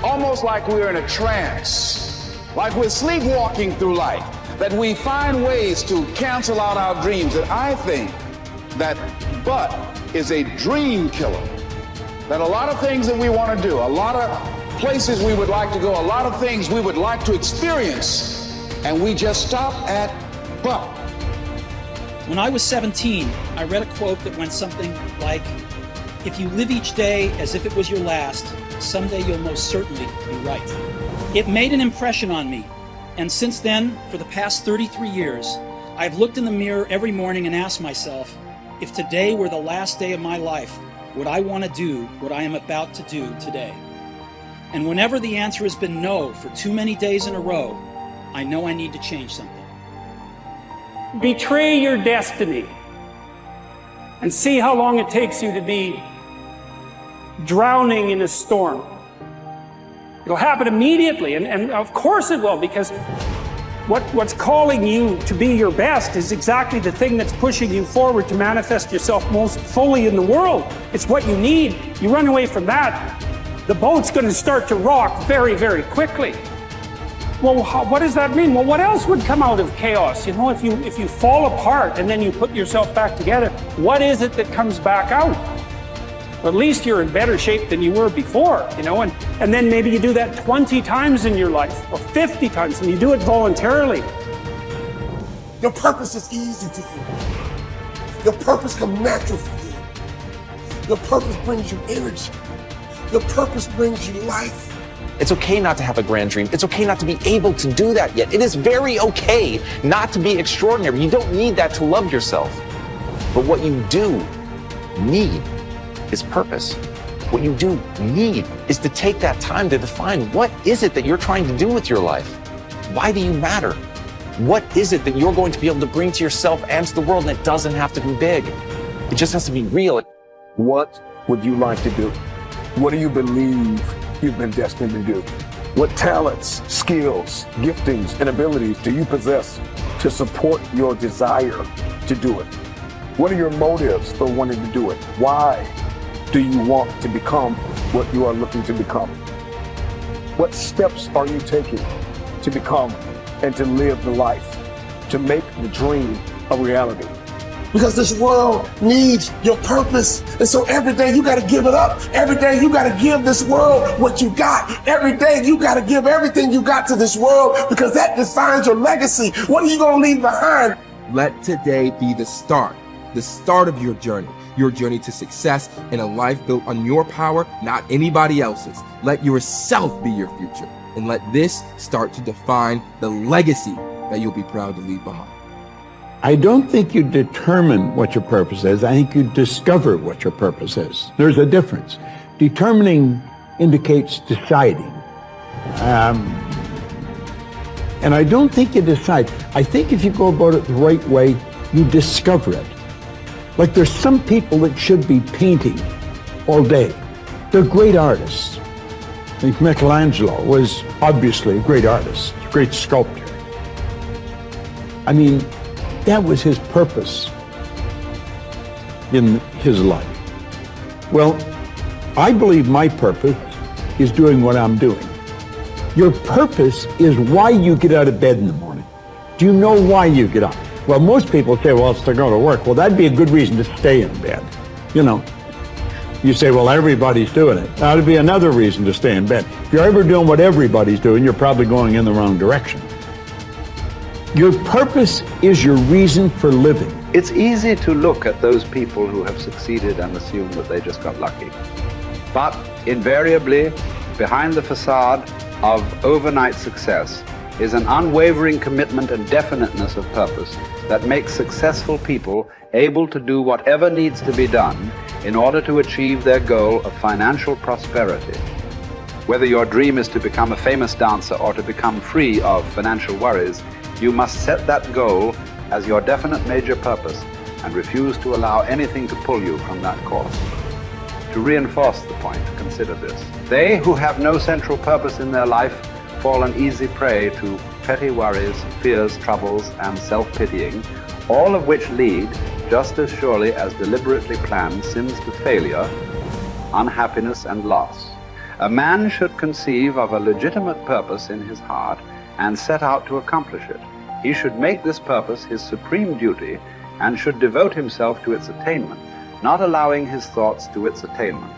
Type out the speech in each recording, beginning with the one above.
almost like we're in a trance, like we're sleepwalking through life, that we find ways to cancel out our dreams. And I think that but is a dream killer. That a lot of things that we want to do, a lot of places we would like to go, a lot of things we would like to experience, and we just stop at but. When I was 17, I read a quote that went something like, "If you live each day as if it was your last, someday you'll most certainly be right." It made an impression on me, and since then, for the past 33 years, I've looked in the mirror every morning and asked myself, if today were the last day of my life, would I want to do what I am about to do today? And whenever the answer has been no for too many days in a row, I know I need to change something. Betray your destiny and see how long it takes you to be drowning in a storm. It'll happen immediately, and of course it will, because what's calling you to be your best is exactly the thing that's pushing you forward to manifest yourself most fully in the world. It's what you need. You run away from that, the boat's going to start to rock very, very quickly. Well, what does that mean? Well, what else would come out of chaos? You know, if you fall apart and then you put yourself back together, what is it that comes back out? Well, at least you're in better shape than you were before, you know, and then maybe you do that 20 times in your life or 50 times, and you do it voluntarily. Your purpose is easy to you. Your purpose comes natural for you. Your purpose brings you energy. Your purpose brings you life. It's okay not to have a grand dream. It's okay not to be able to do that yet. It is very okay not to be extraordinary. You don't need that to love yourself. But what you do need is purpose. What you do need is to take that time to define what is it that you're trying to do with your life? Why do you matter? What is it that you're going to be able to bring to yourself and to the world? And it doesn't have to be big. It just has to be real. What would you like to do? What do you believe you've been destined to do? What talents, skills, giftings, and abilities do you possess to support your desire to do it? What are your motives for wanting to do it? Why do you want to become what you are looking to become? What steps are you taking to become and to live the life, to make the dream a reality? Because this world needs your purpose. And so every day you got to give it up. Every day you got to give this world what you got. Every day you got to give everything you got to this world, because that defines your legacy. What are you going to leave behind? Let today be the start of your journey to success in a life built on your power, not anybody else's. Let yourself be your future, and let this start to define the legacy that you'll be proud to leave behind. I don't think you determine what your purpose is. I think you discover what your purpose is. There's a difference. Determining indicates deciding. And I don't think you decide. I think if you go about it the right way, you discover it. Like there's some people that should be painting all day. They're great artists. I think Michelangelo was obviously a great artist, a great sculptor. I mean, that was his purpose in his life. Well, I believe my purpose is doing what I'm doing. Your purpose is why you get out of bed in the morning. Do you know why you get up? Well, most people say, well, it's to go to work. Well, that'd be a good reason to stay in bed. You know, you say, well, everybody's doing it. That'd be another reason to stay in bed. If you're ever doing what everybody's doing, you're probably going in the wrong direction. Your purpose is your reason for living. It's easy to look at those people who have succeeded and assume that they just got lucky. But invariably, behind the facade of overnight success is an unwavering commitment and definiteness of purpose that makes successful people able to do whatever needs to be done in order to achieve their goal of financial prosperity. Whether your dream is to become a famous dancer or to become free of financial worries, you must set that goal as your definite major purpose and refuse to allow anything to pull you from that course. To reinforce the point, consider this. They who have no central purpose in their life fall an easy prey to petty worries, fears, troubles, and self-pitying, all of which lead, just as surely as deliberately planned sins, to failure, unhappiness, and loss. A man should conceive of a legitimate purpose in his heart and set out to accomplish it. He should make this purpose his supreme duty and should devote himself to its attainment, not allowing his thoughts to its attainment,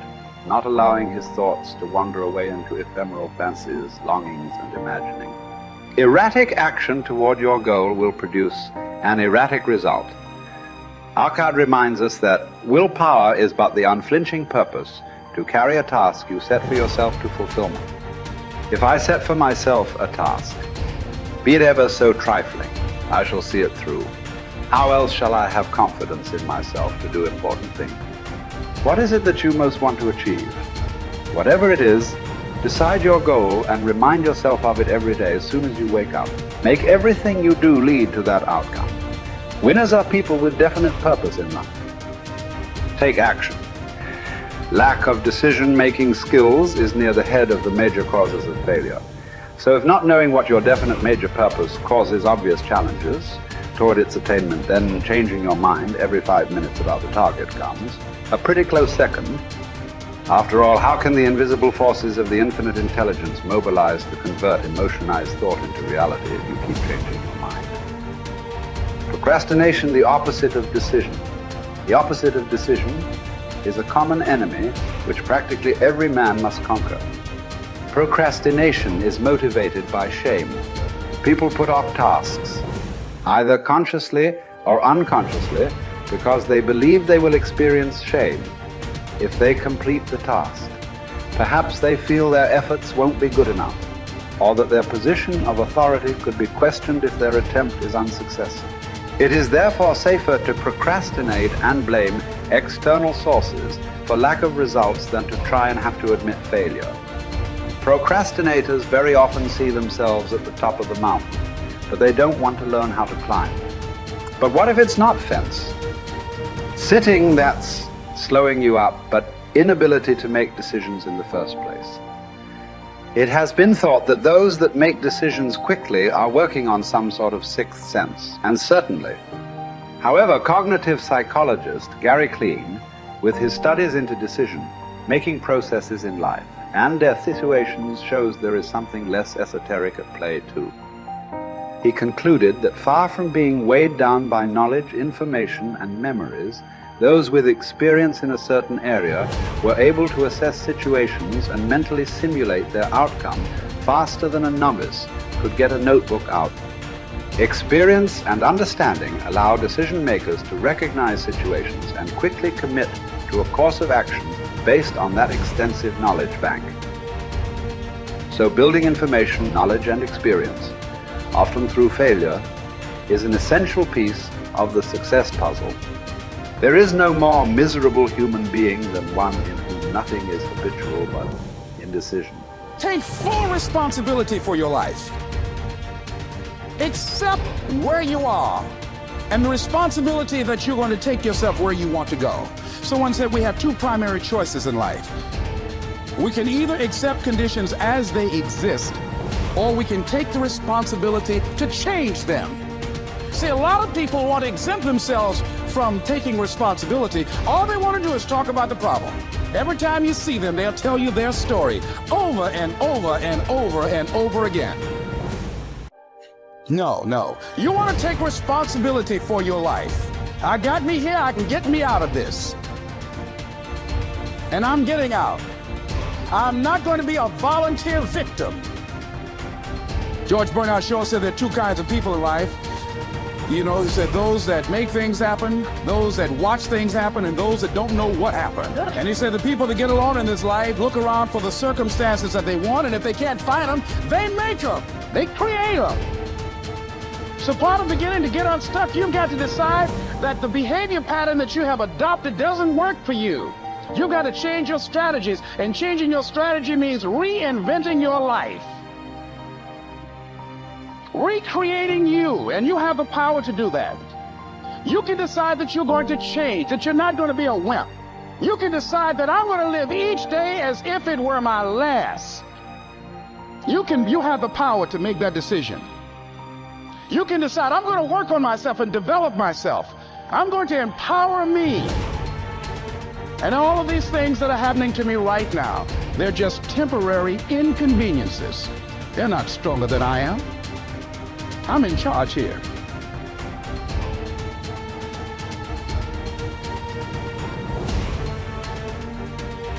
not allowing his thoughts to wander away into ephemeral fancies, longings, and imagining. Erratic action toward your goal will produce an erratic result. Arkad reminds us that willpower is but the unflinching purpose to carry a task you set for yourself to fulfillment. If I set for myself a task, be it ever so trifling, I shall see it through. How else shall I have confidence in myself to do important things? What is it that you most want to achieve? Whatever it is, decide your goal and remind yourself of it every day as soon as you wake up. Make everything you do lead to that outcome. Winners are people with definite purpose in life. Take action. Lack of decision-making skills is near the head of the major causes of failure. So if not knowing what your definite major purpose causes obvious challenges toward its attainment, then changing your mind every 5 minutes about the target comes a pretty close second. After all, how can the invisible forces of the infinite intelligence mobilize to convert emotionized thought into reality if you keep changing your mind? Procrastination, the opposite of decision. The opposite of decision is a common enemy which practically every man must conquer. Procrastination is motivated by shame. People put off tasks, either consciously or unconsciously, because they believe they will experience shame if they complete the task. Perhaps they feel their efforts won't be good enough, or that their position of authority could be questioned if their attempt is unsuccessful. It is therefore safer to procrastinate and blame external sources for lack of results than to try and have to admit failure. Procrastinators very often see themselves at the top of the mountain, but they don't want to learn how to climb. But what if it's not fence? Sitting, that's slowing you up, but inability to make decisions in the first place. It has been thought that those that make decisions quickly are working on some sort of sixth sense, and certainly. However, cognitive psychologist Gary Klein, with his studies into decision-making processes in life and their situations, shows there is something less esoteric at play too. He concluded that far from being weighed down by knowledge, information, and memories, those with experience in a certain area were able to assess situations and mentally simulate their outcome faster than a novice could get a notebook out. Experience and understanding allow decision makers to recognize situations and quickly commit to a course of action based on that extensive knowledge bank. So building information, knowledge, and experience, often through failure, is an essential piece of the success puzzle. There is no more miserable human being than one in whom nothing is habitual but indecision. Take full responsibility for your life. Accept where you are and the responsibility that you're going to take yourself where you want to go. Someone said we have two primary choices in life. We can either accept conditions as they exist, or we can take the responsibility to change them. See, a lot of people want to exempt themselves from taking responsibility. All they want to do is talk about the problem. Every time you see them, they'll tell you their story over and over and over and over again. No. You want to take responsibility for your life. I got me here, I can get me out of this. And I'm getting out. I'm not going to be a volunteer victim. George Bernard Shaw said there are two kinds of people in life. You know, he said those that make things happen, those that watch things happen, and those that don't know what happened. And he said the people that get along in this life look around for the circumstances that they want, and if they can't find them, they make them. They create them. So part of beginning to get unstuck, you've got to decide that the behavior pattern that you have adopted doesn't work for you. You've got to change your strategies, and changing your strategy means reinventing your life. Recreating you, and you have the power to do that. You can decide that you're going to change, that you're not going to be a wimp. You can decide that I'm going to live each day as if it were my last. You have the power to make that decision. You can decide I'm going to work on myself and develop myself. I'm going to empower me And all of these things that are happening to me right now, they're just temporary inconveniences. They're not stronger than I am. I'm in charge here.